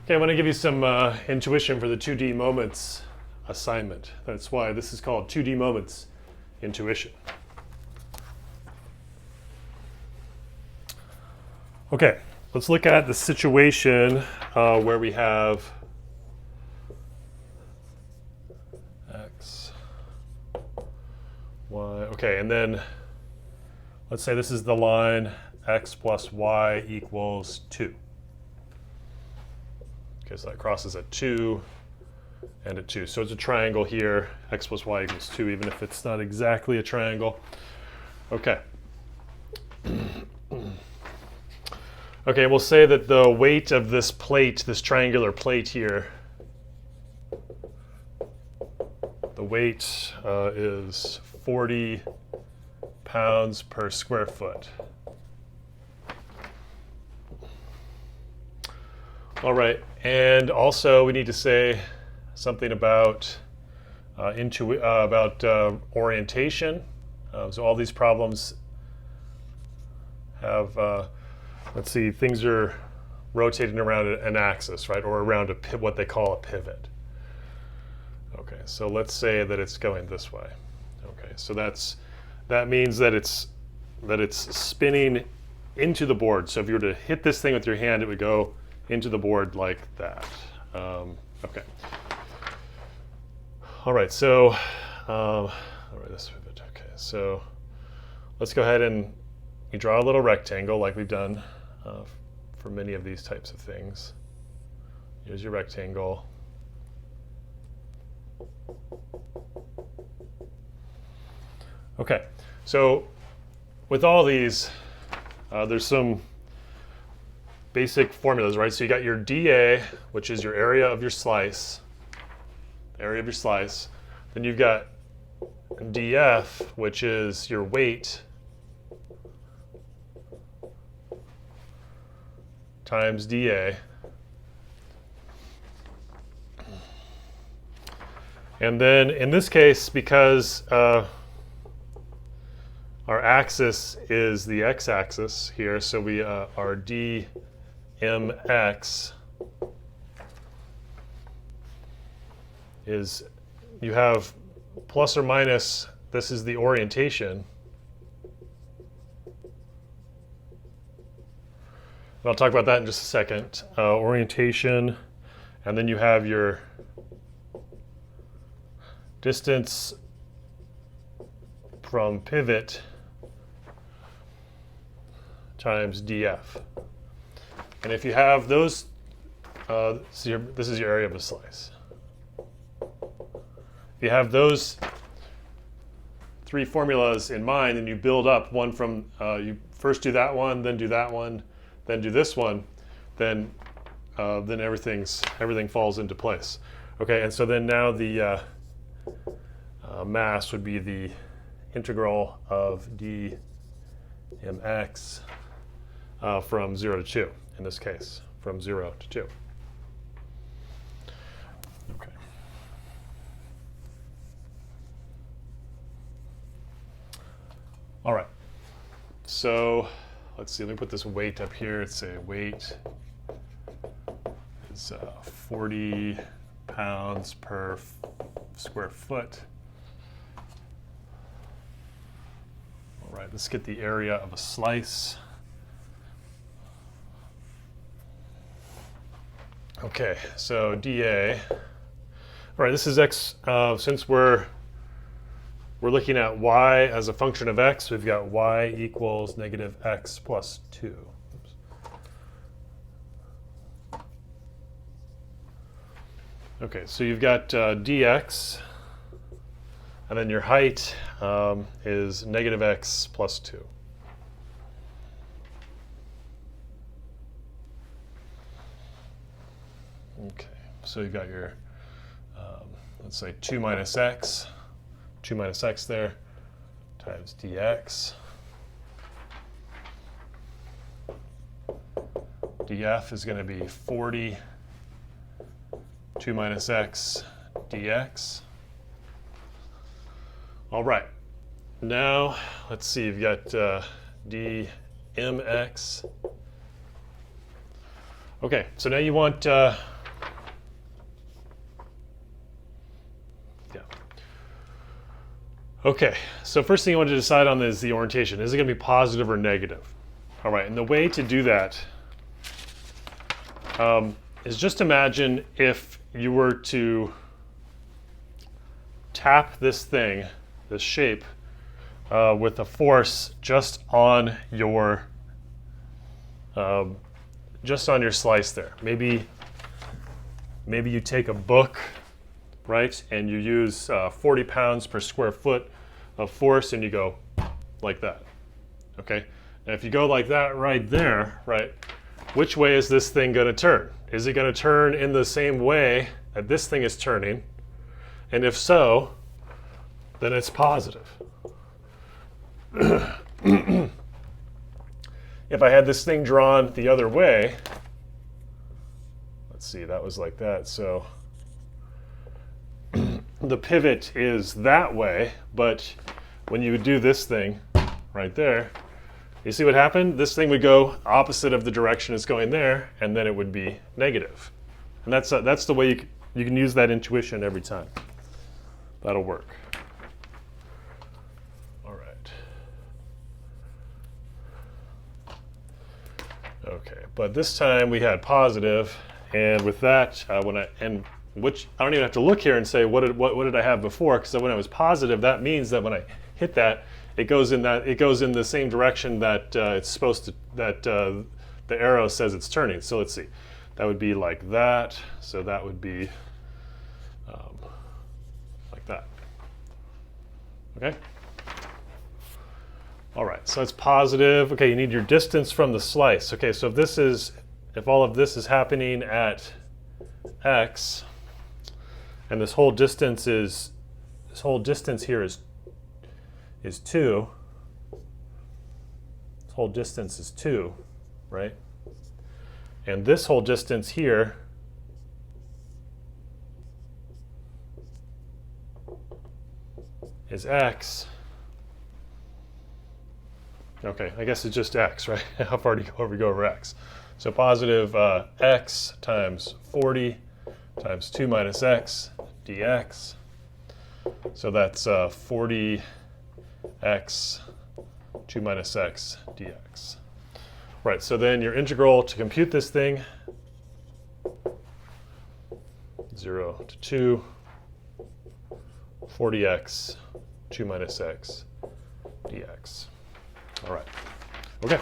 Okay, I'm going to give you some intuition for the 2D moments assignment. That's why this is called 2D moments intuition. Okay, let's look at the situation where we have x, y, okay, and then let's say this is the line x plus y equals 2. Okay, so that crosses at 2 and at 2. So it's a triangle here, x plus y equals 2, even if it's not exactly a triangle. Okay. Okay, we'll say that the weight of this plate, this triangular plate here, the weight is 40 pounds per square foot. All right, and also we need to say something about orientation. So all these problems have, let's see, things are rotating around an axis, right, or around what they call a pivot. Okay, so let's say that it's going this way. Okay, so that means that it's spinning into the board. So if you were to hit this thing with your hand, it would go into the board like that. Okay. All right, so all right, this pivot. Okay, so let's go ahead and we draw a little rectangle like we've done for many of these types of things. Here's your rectangle. Okay, so with all these, there's some basic formulas, right? So you got your dA, which is your area of your slice, Then you've got dF, which is your weight times dA. And then in this case, because our axis is the x-axis here, so we our dmx is, you have plus or minus, this is the orientation. And I'll talk about that in just a second. Orientation, and then you have your distance from pivot times dF. And if you have those, this is your area of a slice. If you have those three formulas in mind and you build up one from, you first do that one, then do that one, then do this one, then everything falls into place. Okay, and so then now the mass would be the integral of dmx from 0 to 2, in this case, from 0 to 2. Okay. All right, so let's see, let me put this weight up here. It's a weight is 40 pounds per square foot. All right, let's get the area of a slice. Okay, so dA. All right, this is x. Since we're looking at y as a function of x, we've got y equals negative x plus 2. Oops. Okay, so you've got dx, and then your height is negative x plus 2. Okay, so you've got your, let's say 2 minus x there, times dx. dF is going to be 40, 2 minus x dx. All right, now let's see, you've got dmx. Okay, so now you want Okay, so first thing you want to decide on is the orientation. Is it going to be positive or negative? All right, and the way to do that is just imagine if you were to tap this thing, this shape, with a force just on your slice there. Maybe you take a book, right, and you use 40 pounds per square foot of force, and you go like that. Okay, and if you go like that right there, right, which way is this thing going to turn? Is it going to turn in the same way that this thing is turning? And if so, then it's positive. If I had this thing drawn the other way, let's see, that was like that, so the pivot is that way, but when you would do this thing right there, you see what happened? This thing would go opposite of the direction it's going there, and then it would be negative. And that's the way you can use that intuition every time. That'll work. All right. Okay, but this time we had positive, and with that, which I don't even have to look here and say what did I have before, because when I was positive, that means that when I hit that, it goes in the same direction that it's supposed to, that the arrow says it's turning. So let's see, that would be like that. So that would be like that. Okay. All right. So it's positive. Okay. You need your distance from the slice. Okay. So if all of this is happening at x, and this whole distance here is 2. This whole distance is 2, right? And this whole distance here is x. Okay, I guess it's just x, right? How far do you go over x? So positive x times 40 times 2 minus x dx. So that's 40x 2 minus x dx. Right, so then your integral to compute this thing, 0 to 2, 40x 2 minus x dx. All right, okay.